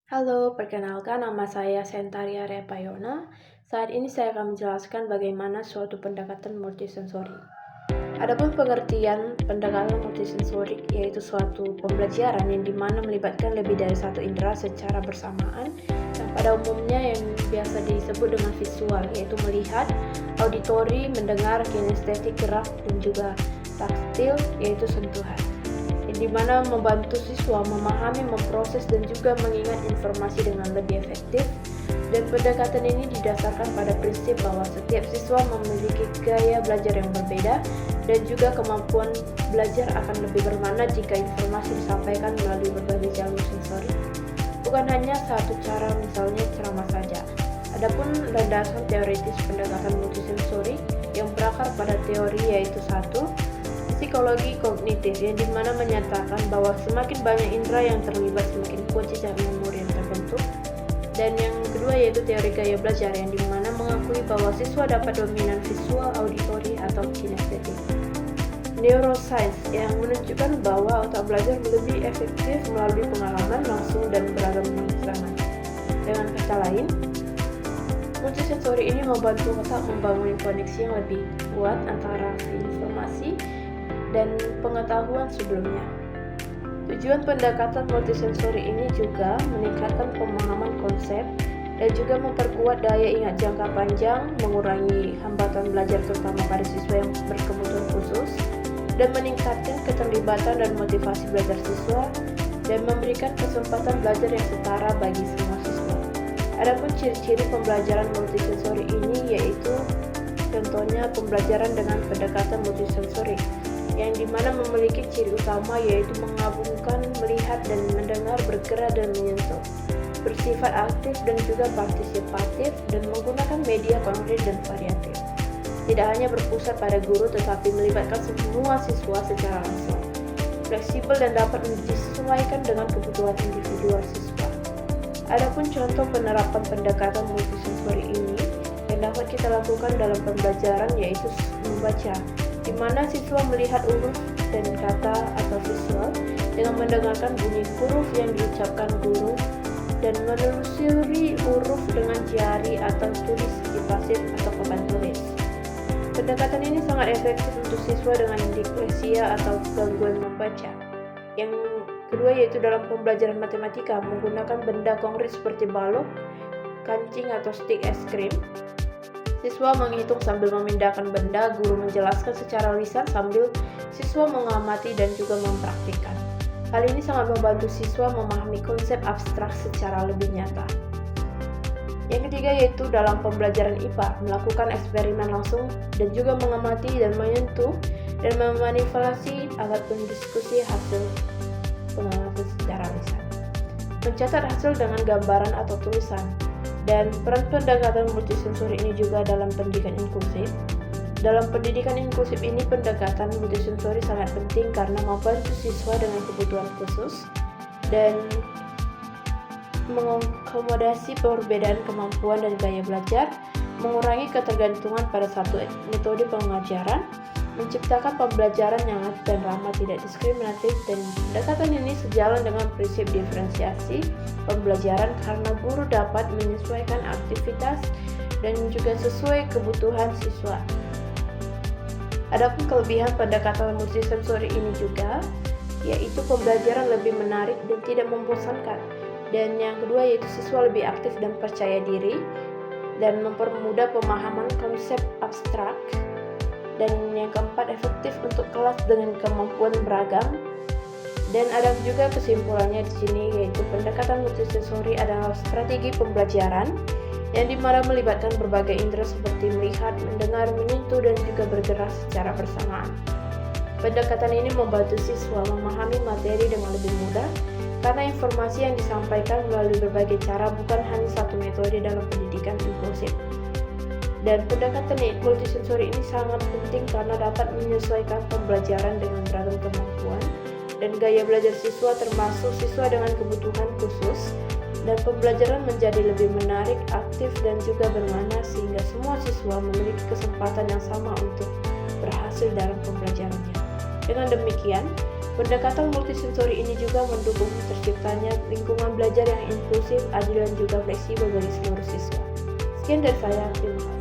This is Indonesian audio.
Halo, perkenalkan nama saya Sentaria Repayona. Saat ini saya akan menjelaskan bagaimana suatu pendekatan multisensori. Adapun pengertian pendekatan multisensorik yaitu suatu pembelajaran yang dimana melibatkan lebih dari satu indera secara bersamaan yang pada umumnya yang biasa disebut dengan visual yaitu melihat, auditori, mendengar, kinestetik, gerak, dan juga taktil yaitu sentuhan. Yang dimana membantu siswa memahami, memproses, dan juga mengingat informasi dengan lebih efektif. Dan pendekatan ini didasarkan pada prinsip bahwa setiap siswa memiliki gaya belajar yang berbeda dan juga kemampuan belajar akan lebih bermakna jika informasi disampaikan melalui berbagai jalur sensori. Bukan hanya satu cara, misalnya ceramah saja. Adapun landasan teoritis pendekatan multisensori yang berakar pada teori yaitu satu, psikologi kognitif yang dimana menyatakan bahwa semakin banyak indera yang terlibat semakin kuat jejak memori yang terbentuk. Dan yang kedua yaitu teori gaya belajar yang dimana mengakui bahwa siswa dapat dominan visual, auditori, atau kinestetik. Neuroscience yang menunjukkan bahwa otak belajar lebih efektif melalui pengalaman langsung dan beragam rangsangan. Dengan kata lain, multisensori ini membantu otak membangun koneksi yang lebih kuat antara informasi dan pengetahuan sebelumnya. Tujuan pendekatan multisensori ini juga meningkatkan pemahaman konsep dan juga memperkuat daya ingat jangka panjang, mengurangi hambatan belajar terutama pada siswa yang berkebutuhan khusus, dan meningkatkan keterlibatan dan motivasi belajar siswa, dan memberikan kesempatan belajar yang setara bagi semua siswa. Adapun ciri-ciri pembelajaran multisensori ini yaitu contohnya pembelajaran dengan pendekatan multisensori yang dimana memiliki ciri utama yaitu menggabungkan melihat dan mendengar, bergerak dan menyentuh, bersifat aktif dan juga partisipatif, dan menggunakan media konkret dan variatif. Tidak hanya berpusat pada guru tetapi melibatkan semua siswa secara langsung, fleksibel dan dapat disesuaikan dengan kebutuhan individual siswa. Adapun contoh penerapan pendekatan multisensori ini yang dapat kita lakukan dalam pembelajaran yaitu membaca, di mana siswa melihat huruf dan kata atau visual dengan mendengarkan bunyi huruf yang diucapkan guru dan menelusuri huruf dengan jari atau tulis di pasir atau papan tulis. Pendekatan ini sangat efektif untuk siswa dengan disleksia atau gangguan membaca. Yang kedua yaitu dalam pembelajaran matematika menggunakan benda konkret seperti balok, kancing atau stik es krim. Siswa menghitung sambil memindahkan benda, guru menjelaskan secara lisan sambil siswa mengamati dan juga mempraktikkan. Hal ini sangat membantu siswa memahami konsep abstrak secara lebih nyata. Yang ketiga yaitu dalam pembelajaran IPA, melakukan eksperimen langsung dan juga mengamati dan menyentuh dan memanipulasi alat pendiskusi hasil pengamatan secara lisan. Mencatat hasil dengan gambaran atau tulisan. Dan peran pendekatan multisensori ini juga dalam pendidikan inklusif. Dalam pendidikan inklusif ini pendekatan multisensori sangat penting karena membantu siswa dengan kebutuhan khusus dan mengakomodasi perbedaan kemampuan dan gaya belajar, mengurangi ketergantungan pada satu metode pengajaran, menciptakan pembelajaran yang adil dan ramah tidak diskriminatif, dan pendekatan ini sejalan dengan prinsip diferensiasi pembelajaran karena guru dapat menyesuaikan aktivitas dan juga sesuai kebutuhan siswa. Adapun kelebihan pendekatan multisensori ini juga yaitu pembelajaran lebih menarik dan tidak membosankan. Dan yang kedua yaitu siswa lebih aktif dan percaya diri dan mempermudah pemahaman konsep abstrak. Dan yang keempat efektif untuk kelas dengan kemampuan beragam. Dan ada juga kesimpulannya di sini yaitu pendekatan multisensori adalah strategi pembelajaran yang dimana melibatkan berbagai indera seperti melihat, mendengar, menyentuh dan juga bergerak secara bersamaan. Pendekatan ini membantu siswa memahami materi dengan lebih mudah karena informasi yang disampaikan melalui berbagai cara bukan hanya satu metode dalam pendidikan inklusif. Dan pendekatan multisensori ini sangat penting karena dapat menyesuaikan pembelajaran dengan beragam kemampuan dan gaya belajar siswa termasuk siswa dengan kebutuhan khusus, dan pembelajaran menjadi lebih menarik, aktif, dan juga bermakna sehingga semua siswa memiliki kesempatan yang sama untuk berhasil dalam pembelajarannya. Dengan demikian, Pendekatan multisensori ini juga mendukung terciptanya lingkungan belajar yang inklusif, adil, dan juga fleksibel bagi seluruh siswa. Sekian dari saya, terima kasih.